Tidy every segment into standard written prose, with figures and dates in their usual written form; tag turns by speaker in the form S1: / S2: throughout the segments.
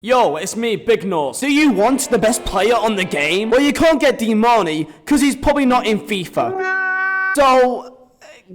S1: Yo, it's me, Big Nose. Do you want the best player on the game? Well, you can't get Dharma because he's probably not in FIFA. So,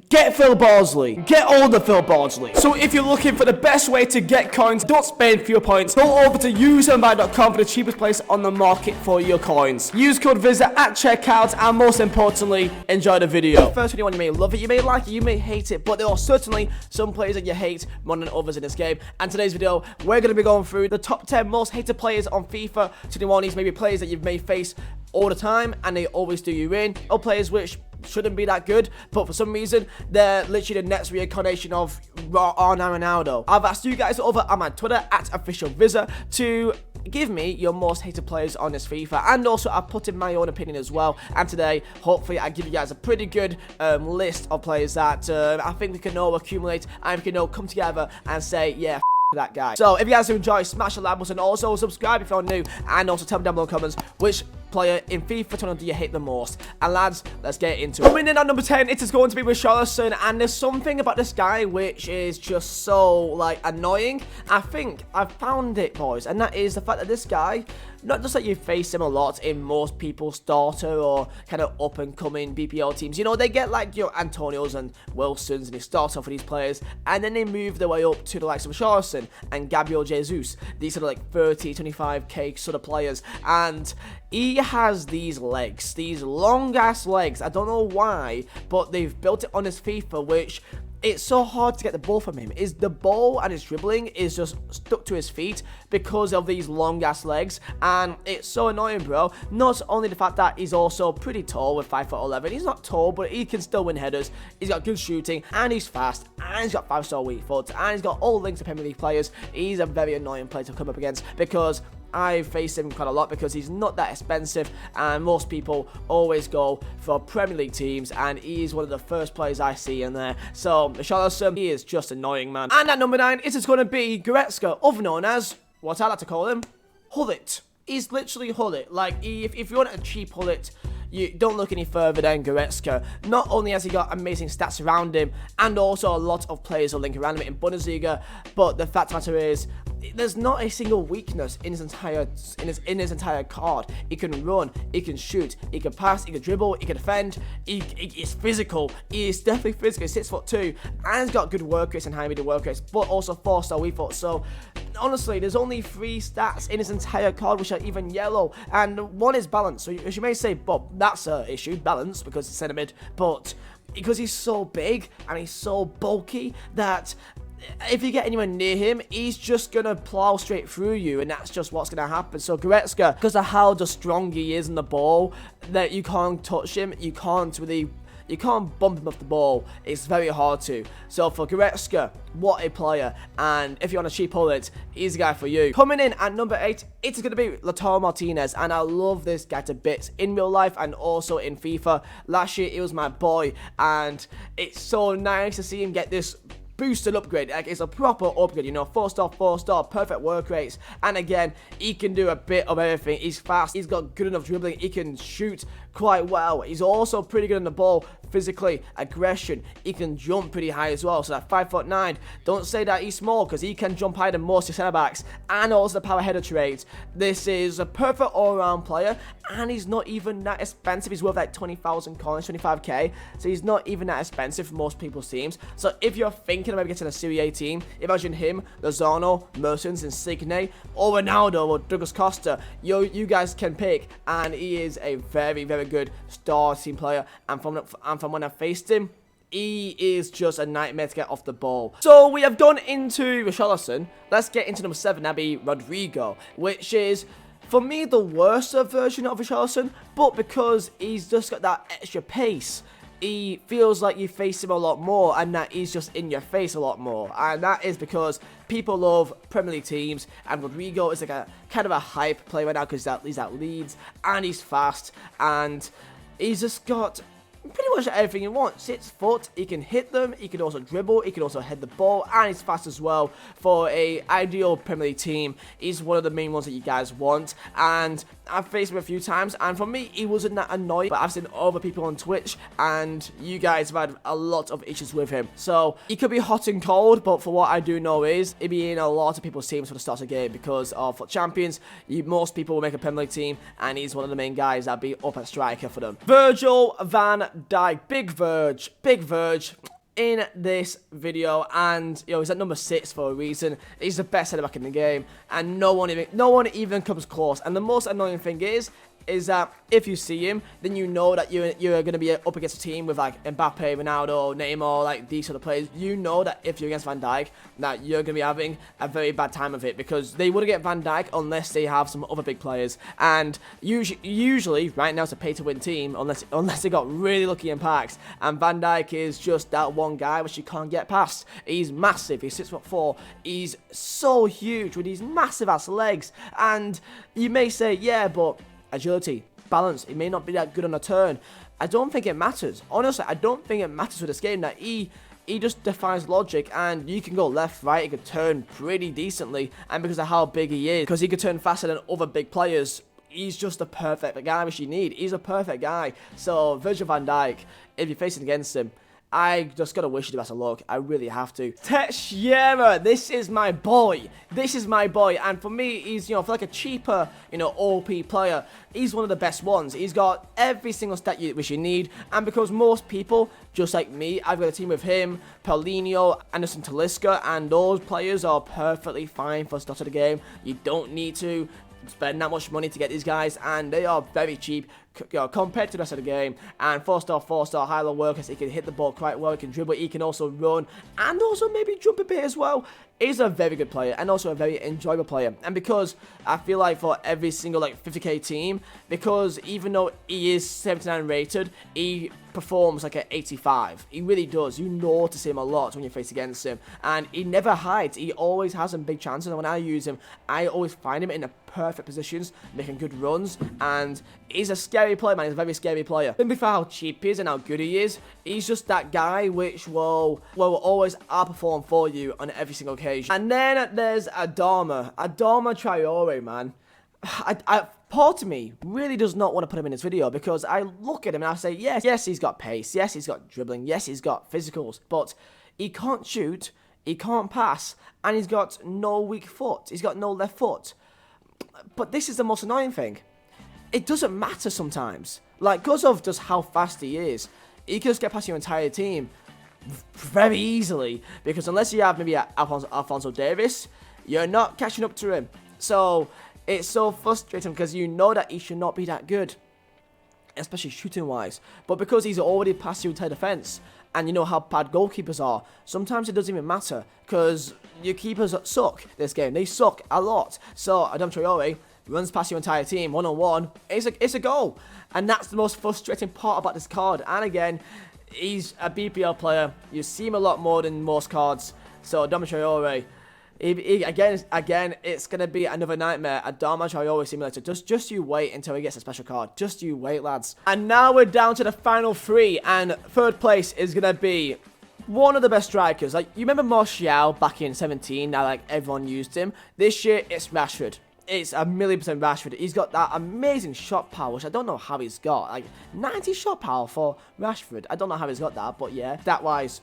S1: get Phil Bardsley. Get all the Phil Bardsley. So if you're looking for the best way to get coins, don't spend fewer points, go over to useandbuy.com for the cheapest place on the market for your coins. Use code Vizeh at checkout, and most importantly, enjoy the video. First 21, you may love it, you may like it, you may hate it, but there are certainly some players that you hate more than others in this game. And today's video, we're going to be going through the top 10 most hated players on FIFA 21. These may be players that you may face all the time, and they always do you in, or players which shouldn't be that good, but for some reason they're literally the next reincarnation of Ronaldo. I've asked you guys over on my Twitter at @officialvizeh to give me your most hated players on this FIFA, and also I put in my own opinion as well. And today, hopefully, I give you guys a pretty good list of players that I think we can all accumulate and we can all come together and say, yeah, that guy. So if you guys enjoy, smash the like button, also subscribe if you're new, and also tell me down below in the comments which player in FIFA 21 do you hate the most. And lads, let's get into it. Coming in at number 10, it is going to be with Charleston, and there's something about this guy which is just so like annoying. I think I've found it, boys, and that is the fact that this guy, not just that you face him a lot in most people's starter or kind of up and coming BPL teams, you know, they get like your Antonios and Wilsons and they start off with these players and then they move their way up to the likes of Charleston and Gabriel Jesus, these sort of like 30, 25k sort of players, and he has these legs, these long ass legs. I don't know why, but they've built it on his FIFA, which it's so hard to get the ball from him. Is the ball and his dribbling is just stuck to his feet because of these long ass legs, and it's so annoying, bro. Not only the fact that he's also pretty tall with 5'11". He's not tall, but he can still win headers. He's got good shooting, and he's fast, and he's got 5-star weak foot, and he's got all links to Premier League players. He's a very annoying player to come up against because I face him quite a lot because he's not that expensive, and most people always go for Premier League teams, and he's one of the first players I see in there. So Charleston, he is just annoying, man. And at number 9, it is going to be Goetzka, other known as what I like to call him, Hullet. He's literally Hullet. Like, if you want a cheap Hullet, you don't look any further than Goetzka. Not only has he got amazing stats around him, and also a lot of players will link around him in Bundesliga, but the fact of the matter is, there's not a single weakness in his entire card. He can run, he can shoot, he can pass, he can dribble, he can defend. He is physical. He is definitely physical. He's 6'2", and he's got good work rates and high medium work rates, but also 4-star weak foot. So honestly, there's only 3 stats in his entire card which are even yellow, and one is balance. So you may say, Bob, that's an issue, balance, because it's centre mid, but because he's so big and he's so bulky that if you get anywhere near him, he's just going to plow straight through you, and that's just what's going to happen. So Goetzka, because of how just strong he is in the ball, that you can't touch him, you can't bump him off the ball. It's very hard to. So for Goetzka, what a player. And if you want a cheap bullet, he's the guy for you. Coming in at number 8, it is going to be Lato Martinez. And I love this guy to bits in real life and also in FIFA. Last year, he was my boy. And it's so nice to see him get this boosted upgrade. Like, it's a proper upgrade, you know, 4-star, perfect work rates, and again, he can do a bit of everything. He's fast, he's got good enough dribbling, he can shoot quite well, he's also pretty good on the ball, physically, aggression, he can jump pretty high as well. So that 5'9", don't say that he's small, because he can jump higher than most centre backs, and also the power header trades. This is a perfect all-round player, and he's not even that expensive. He's worth like 20,000 coins, 25k, so he's not even that expensive for most people's teams. So if you're thinking about getting a Serie A team, imagine him, Lozano, Mertens, Insigne, or Ronaldo, or Douglas Costa. You guys can pick, and he is a very, very good star team player, and from when I faced him, he is just a nightmare to get off the ball. So we have gone into Charleston. Let's get into number 7, that'd be Rodrigo, which is, for me, the worst version of Charleston, but because he's just got that extra pace, he feels like you face him a lot more, and that he's just in your face a lot more. And that is because people love Premier League teams, and Rodrigo is like a kind of a hype player right now because he's at Leeds, and he's fast, and he's just got pretty much everything you want. 6 foot, he can hit them, he can also dribble, he can also head the ball, and he's fast as well. For a ideal Premier League team, he's one of the main ones that you guys want. And I've faced him a few times, and for me, he wasn't that annoying, but I've seen other people on Twitch, and you guys have had a lot of issues with him. So, he could be hot and cold, but for what I do know is, he'd be in a lot of people's teams for the start of the game, because for champions, most people will make a Premier League team, and he's one of the main guys that'd be up at striker for them. Virgil van Dijk, big Verge in this video, and he's at number 6 for a reason. He's the best centre back in the game, and no one even comes close. And the most annoying thing is that if you see him, then you know that you're going to be up against a team with like Mbappe, Ronaldo, Neymar, like these sort of players. You know that if you're against Van Dijk, that you're going to be having a very bad time of it, because they wouldn't get Van Dijk unless they have some other big players. And usually right now it's a pay-to-win team unless they got really lucky in packs. And Van Dijk is just that one guy which you can't get past. He's massive. He's 6'4". He's so huge with these massive ass legs. And you may say, yeah, but agility, balance, it may not be that good on a turn. I don't think it matters. Honestly, I don't think it matters with this game. That he just defies logic, and you can go left, right, he could turn pretty decently, and because of how big he is, because he could turn faster than other big players, he's just the perfect guy which you need. He's a perfect guy. So, Virgil van Dijk, if you're facing against him, I just gotta wish you the best of luck. I really have to. Teixeira, this is my boy. This is my boy. And for me, he's, for like a cheaper, OP player, he's one of the best ones. He's got every single stat which you need. And because most people, just like me, I've got a team with him, Paulinho, Anderson Talisca, and those players are perfectly fine for the start of the game. You don't need to spend that much money to get these guys, and they are very cheap compared to the rest of the game. And 4-star, high-low workers, he can hit the ball quite well, he can dribble, he can also run, and also maybe jump a bit as well. He's a very good player, and also a very enjoyable player. And because I feel like for every single 50k team, because even though he is 79 rated, he performs like an 85. He really does. You notice him a lot when you face against him, and he never hides. He always has some big chances, and when I use him, I always find him in the perfect positions, making good runs, and he's a scary player, man. He's a very scary player. Simply for how cheap he is and how good he is, he's just that guy which will always outperform for you on every single occasion. And then there's Dharma Traore, man. Part of me really does not want to put him in this video, because I look at him and I say, yes, he's got pace, yes, he's got dribbling, yes, he's got physicals, but he can't shoot, he can't pass, and he's got no weak foot, he's got no left foot. But this is the most annoying thing. It doesn't matter sometimes. Like, because of just how fast he is, he can just get past your entire team very easily, because unless you have maybe Alphonso Davies, you're not catching up to him. So it's so frustrating, because you know that he should not be that good, especially shooting wise, but because he's already past your entire defense, and you know how bad goalkeepers are, sometimes it doesn't even matter, because your keepers suck this game. They suck a lot. So Adama Traore runs past your entire team one-on-one, it's a goal. And that's the most frustrating part about this card. And again, he's a BPL player. You see him a lot more than most cards. So Adama Traore, again, it's going to be another nightmare. Dharma Traore simulator. Just you wait until he gets a special card. Just you wait, lads. And now we're down to the final 3, and third place is going to be one of the best strikers. Like, you remember Martial back in 17, now like everyone used him. This year, it's Rashford. It's 1,000,000% Rashford. He's got that amazing shot power, which I don't know how he's got. Like, 90 shot power for Rashford. I don't know how he's got that, but yeah. That-wise,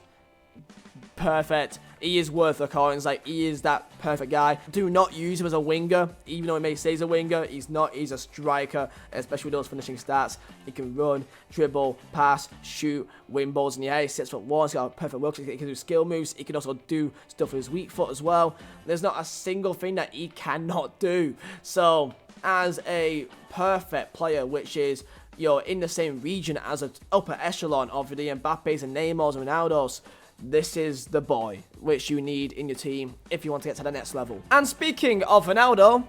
S1: perfect. He is worth the coins. Like, he is that perfect guy. Do not use him as a winger, even though he may say he's a winger. He's not. He's a striker, especially with those finishing stats. He can run, dribble, pass, shoot, win balls in the air. He's 6'1". He's got perfect work. He can do skill moves. He can also do stuff with his weak foot as well. There's not a single thing that he cannot do. So, as a perfect player, which is in the same region as an upper echelon of the Mbappes and Neymars and Ronaldos, this is the boy which you need in your team if you want to get to the next level. And speaking of Ronaldo,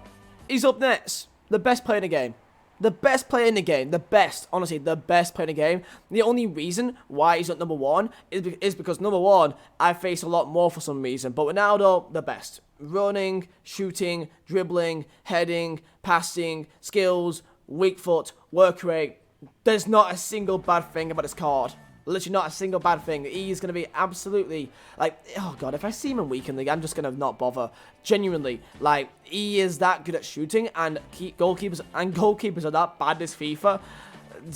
S1: he's up next. The best player in the game. The best player in the game. The best. Honestly, the best player in the game. The only reason why he's not number 1 is because number 1, I face a lot more for some reason. But Ronaldo, the best. Running, shooting, dribbling, heading, passing, skills, weak foot, work rate. There's not a single bad thing about this card. Literally not a single bad thing. He is going to be absolutely, like, oh god, if I see him in weekend league, I'm just going to not bother. Genuinely, like, he is that good at shooting, and goalkeepers are that bad this FIFA.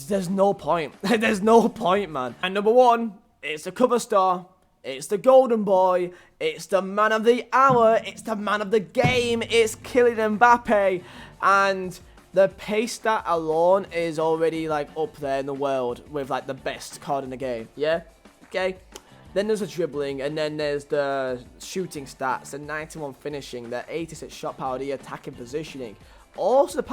S1: There's no point. There's no point, man. And number 1, it's the cover star. It's the golden boy. It's the man of the hour. It's the man of the game. It's Kylian Mbappe. And the pace stat alone is already, like, up there in the world with, like, the best card in the game. Yeah? Okay? Then there's the dribbling, and then there's the shooting stats, the 91 finishing, the 86 shot power, the attacking positioning. Also,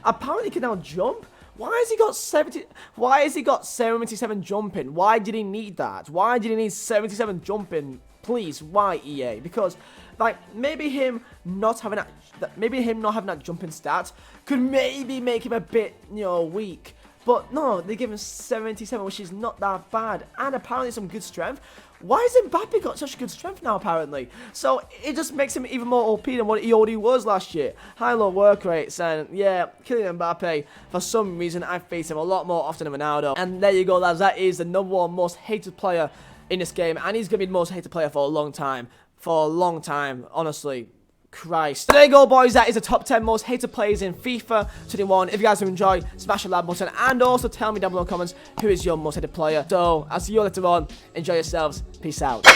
S1: apparently he can now jump. Why has he got 70? Why has he got 77 jumping? Why did he need that? Why did he need 77 jumping? Please, why, EA? Because, like, maybe him not having that jumping stat could maybe make him a bit, you know, weak. But no, they give him 77, which is not that bad, and apparently some good strength. Why has Mbappe got such good strength now, apparently? So, it just makes him even more OP than what he already was last year. High-low work rates, and yeah, Kylian Mbappe, for some reason, I face him a lot more often than Ronaldo. And there you go, lads, that is the #1 most hated player in this game, and he's going to be the most hated player for a long time. For a long time, honestly. Christ. So there you go, boys. That is the top 10 most hated players in FIFA 21. If you guys have enjoyed, smash the like button, and also tell me down below in the comments who is your most hated player. So, I'll see you all later on. Enjoy yourselves. Peace out.